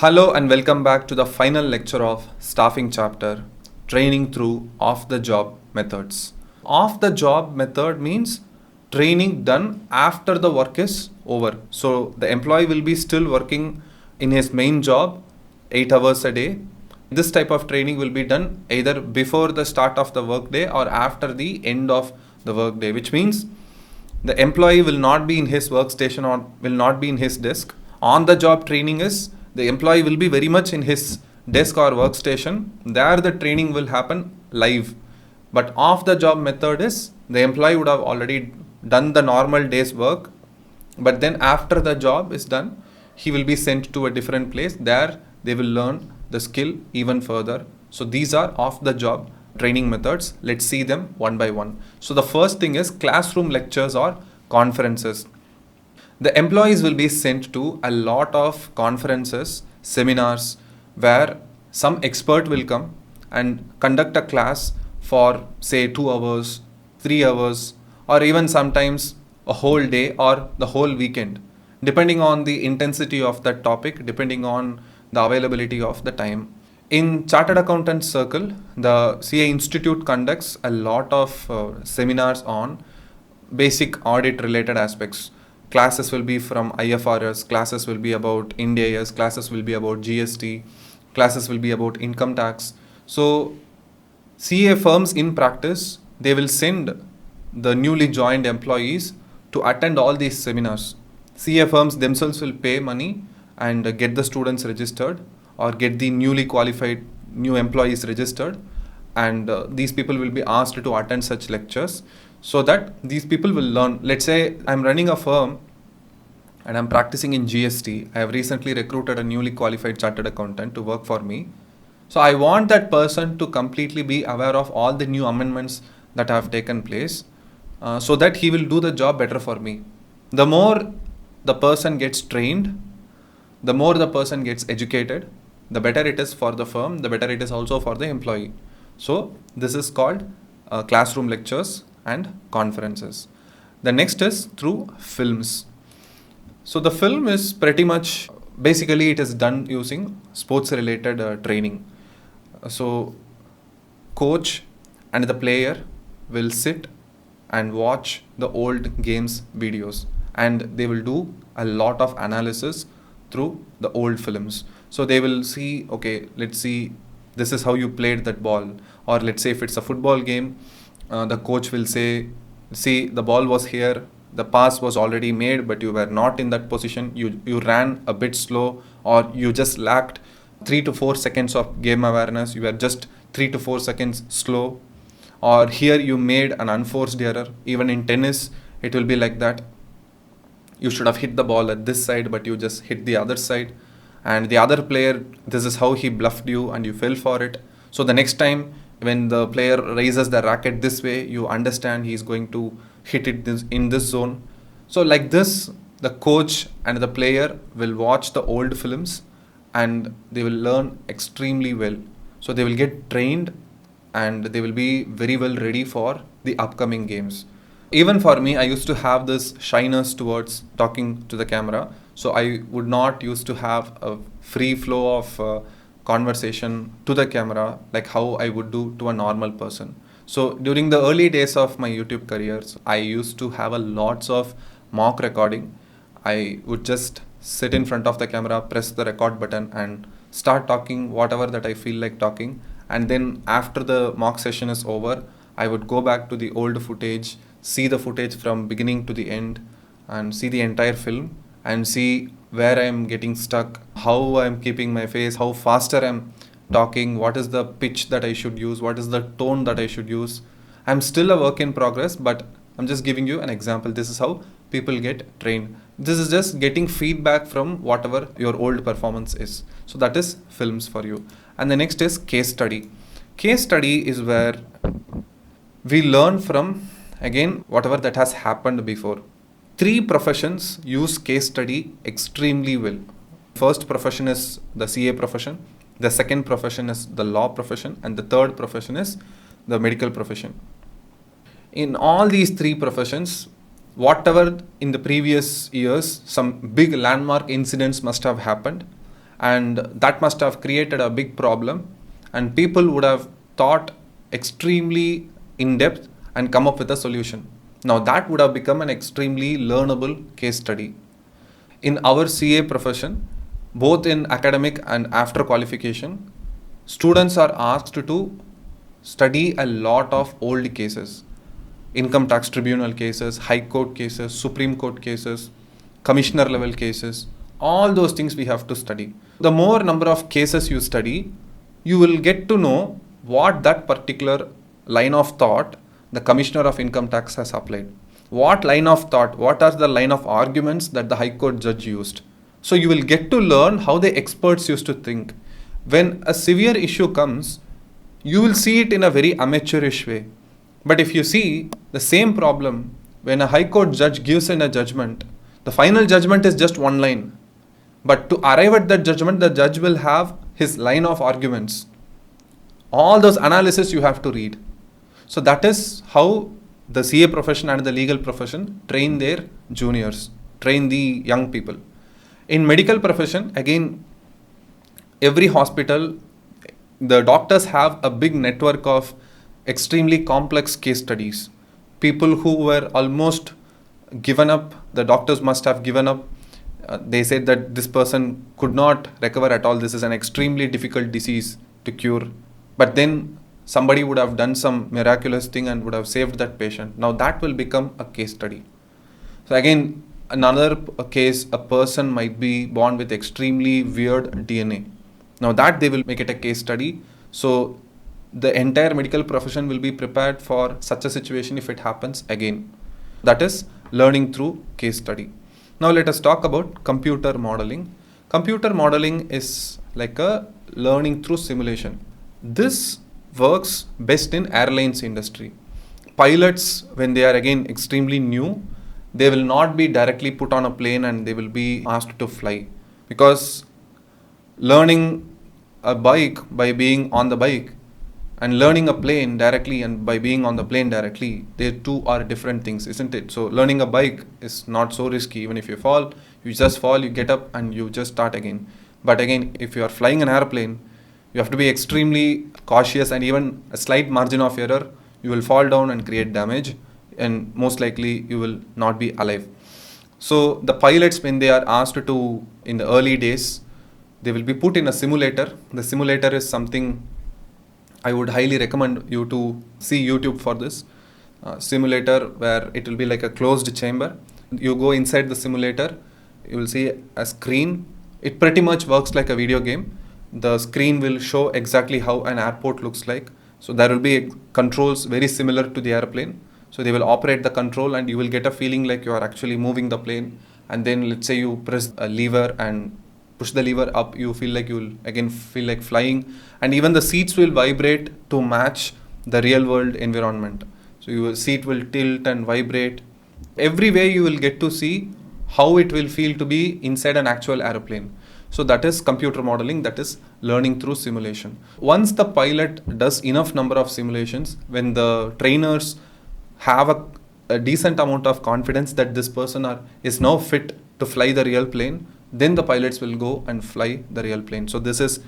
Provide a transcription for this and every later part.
Hello and welcome back to the final lecture of staffing chapter, training through off-the-job methods. Off-the-job method means training done after the work is over. So the employee will be still working in his main job 8 hours a day. This type of training will be done either before the start of the workday or after the end of the workday, which means the employee will not be in his workstation or will not be in his desk. On the job training is the employee will be very much in his desk or workstation. There the training will happen live. But off the job method is the employee would have already done the normal day's work, but then after the job is done, he will be sent to a different place. There they will learn the skill even further. So these are off the job training methods. Let's see them one by one. So the first thing is classroom lectures or conferences. The employees will be sent to a lot of conferences, seminars, where some expert will come and conduct a class for say 2 hours, 3 hours, or even sometimes a whole day or the whole weekend, depending on the intensity of that topic, depending on the availability of the time. In Chartered Accountant Circle, the CA Institute conducts a lot of seminars on basic audit related aspects. Classes will be from IFRS, classes will be about Ind AS, classes will be about GST, classes will be about income tax. So CA firms in practice, they will send the newly joined employees to attend all these seminars. CA firms themselves will pay money and get the students registered or get the newly qualified new employees registered, and these people will be asked to attend such lectures so that these people will learn. Let's say I'm running a firm and I'm practicing in GST. I have recently recruited a newly qualified chartered accountant to work for me. So I want that person to completely be aware of all the new amendments that have taken place, so that he will do the job better for me. The more the person gets trained, the more the person gets educated, the better it is for the firm, the better it is also for the employee. So this is called classroom lectures and conferences. The next is through films. So the film is pretty much, basically it is done using sports related training. So coach and the player will sit and watch the old games videos, and they will do a lot of analysis through the old films. So they will see, okay, let's see, this is how you played that ball. Or let's say if it's a football game, the coach will say, see, the ball was here, the pass was already made, but you were not in that position. You ran a bit slow, or you just lacked 3 to 4 seconds of game awareness. You were just 3 to 4 seconds slow. Or here you made an unforced error. Even in tennis, it will be like that. You should have hit the ball at this side, but you just hit the other side. And the other player, this is how he bluffed you and you fell for it. So the next time when the player raises the racket this way, you understand he's going to hit it in this zone. So like this, the coach and the player will watch the old films and they will learn extremely well. So they will get trained and they will be very well ready for the upcoming games. Even for me, I used to have this shyness towards talking to the camera. So I would not used to have a free flow of conversation to the camera like how I would do to a normal person. So during the early days of my YouTube careers, I used to have a lots of mock recording. I would just sit in front of the camera, press the record button and start talking whatever that I feel like talking. And then after the mock session is over, I would go back to the old footage, see the footage from beginning to the end and see the entire film and see where I am getting stuck, how I am keeping my face, how faster I am talking, what is the pitch that I should use, what is the tone that I should use. I'm still a work in progress, but I'm just giving you an example. This is how people get trained. This is just getting feedback from whatever your old performance is. So that is films for you. And the next is case study. Case study is where we learn from, again, whatever that has happened before. 3 professions use case study extremely well. First profession is the CA profession. The second profession is the law profession. And the third profession is the medical profession. In all these 3 professions, whatever in the previous years, some big landmark incidents must have happened. and that must have created a big problem, and people would have thought extremely in depth and come up with a solution. Now that would have become an extremely learnable case study. In our CA profession, both in academic and after qualification, students are asked to study a lot of old cases, income tax tribunal cases, high court cases, supreme court cases, commissioner level cases, all those things we have to study. The more number of cases you study, you will get to know what that particular line of thought the commissioner of income tax has applied. What line of thought, what are the line of arguments that the high court judge used. So you will get to learn how the experts used to think. When a severe issue comes, you will see it in a very amateurish way. But if you see the same problem, when a high court judge gives in a judgment, the final judgment is just one line. But to arrive at that judgment, the judge will have his line of arguments. All those analysis you have to read. So that is how the CA profession and the legal profession train their juniors, train the young people. In medical profession, again, every hospital, the doctors have a big network of extremely complex case studies. People who were almost given up, the doctors must have given up. They said that this person could not recover at all. This is an extremely difficult disease to cure. But then somebody would have done some miraculous thing and would have saved that patient. Now that will become a case study. So again, another case, a person might be born with extremely weird DNA. Now that they will make it a case study. So the entire medical profession will be prepared for such a situation if it happens again. That is learning through case study. Now let us talk about computer modeling. Computer modeling is like a learning through simulation. This works best in airlines industry. Pilots, when they are again extremely new, they will not be directly put on a plane and they will be asked to fly, because learning a bike by being on the bike and learning a plane directly and by being on the plane directly, they two are different things, isn't it? So learning a bike is not so risky. Even if you fall, you just fall, you get up and you just start again. But again, if you are flying an airplane, you have to be extremely cautious, and even a slight margin of error, you will fall down and create damage, and most likely you will not be alive. So the pilots, when they are asked to, in the early days, they will be put in a simulator. The simulator is something I would highly recommend you to see YouTube for this. Simulator where it will be like a closed chamber. You go inside the simulator, you will see a screen. It pretty much works like a video game. The screen will show exactly how an airport looks like. So there will be controls very similar to the airplane. So they will operate the control and you will get a feeling like you are actually moving the plane. And then let's say you press a lever and push the lever up, you feel like you will again feel like flying. And even the seats will vibrate to match the real world environment. So your seat will tilt and vibrate. Every way you will get to see how it will feel to be inside an actual airplane. So that is computer modeling, that is learning through simulation. Once the pilot does enough number of simulations, when the trainers have a decent amount of confidence that this person is now fit to fly the real plane, then the pilots will go and fly the real plane. So this is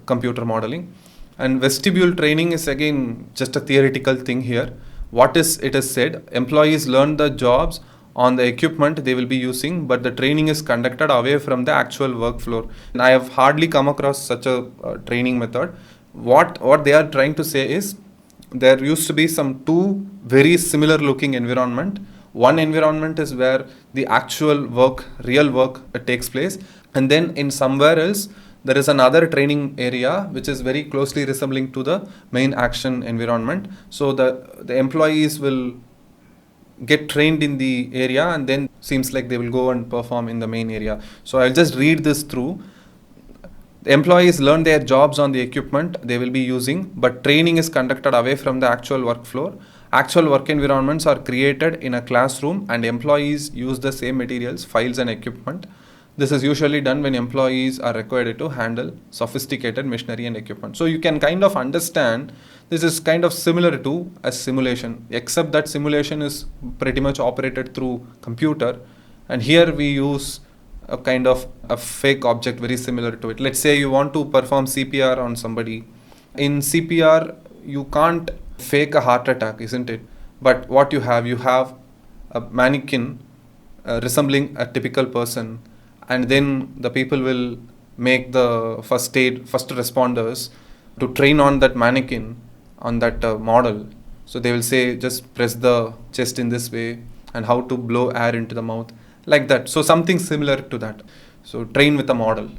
computer modeling. And vestibule training is again just a theoretical thing here. What is it is said, employees learn the jobs on the equipment they will be using, but the training is conducted away from the actual work floor. And I have hardly come across such a training method. What they are trying to say is, there used to be some two very similar looking environment. One environment is where the actual work, real work takes place. And then in somewhere else, there is another training area which is very closely resembling to the main action environment. So the employees will get trained in the area and then seems like they will go and perform in the main area. So I'll just read this through. The employees learn their jobs on the equipment they will be using, but training is conducted away from the actual work floor. Actual work environments are created in a classroom and employees use the same materials, files and equipment. This is usually done when employees are required to handle sophisticated machinery and equipment. So you can kind of understand this is kind of similar to a simulation, except that simulation is pretty much operated through computer. And here we use a kind of a fake object very similar to it. Let's say you want to perform CPR on somebody. In CPR, you can't fake a heart attack, isn't it? But what you have a mannequin resembling a typical person, and then the people will make the first responders to train on that mannequin, on that model. So they will say, just press the chest in this way and how to blow air into the mouth, like that. So something similar to that. So train with a model.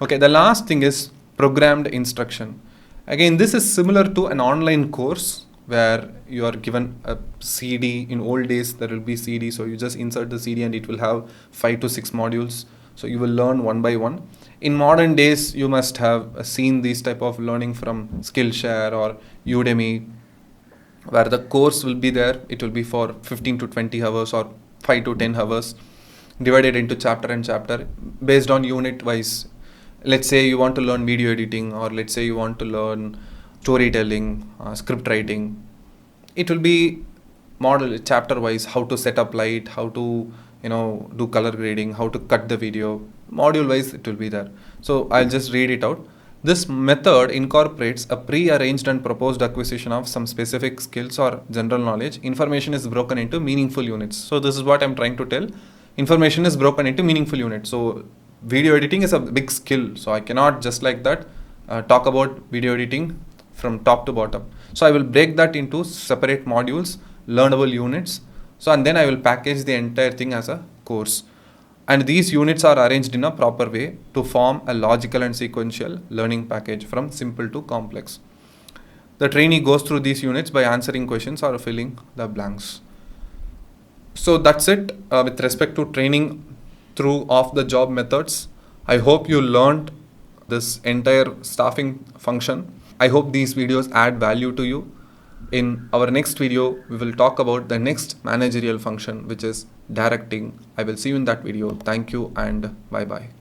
Okay, the last thing is programmed instruction. Again, this is similar to an online course where you are given a CD. In old days, there will be CD, so you just insert the CD and it will have 5 to 6 modules. So you will learn one by one. In modern days, you must have seen these type of learning from Skillshare or Udemy, where the course will be there. It will be for 15 to 20 hours or 5 to 10 hours, divided into chapter and chapter based on unit wise. Let's say you want to learn video editing, or let's say you want to learn storytelling, script writing. It will be model chapter wise, how to set up light, how to do color grading, how to cut the video. Module wise it will be there. So I'll just read it out. This method incorporates a pre-arranged and proposed acquisition of some specific skills or general knowledge. Information is broken into meaningful units. So this is what I'm trying to tell. Information is broken into meaningful units. So video editing is a big skill. So I cannot just like that talk about video editing from top to bottom. So I will break that into separate modules, learnable units. So and then I will package the entire thing as a course. And these units are arranged in a proper way to form a logical and sequential learning package from simple to complex. The trainee goes through these units by answering questions or filling the blanks. So that's it with respect to training through off-the-job methods. I hope you learned this entire staffing function. I hope these videos add value to you. In our next video, we will talk about the next managerial function, which is directing. I will see you in that video. Thank you and bye-bye.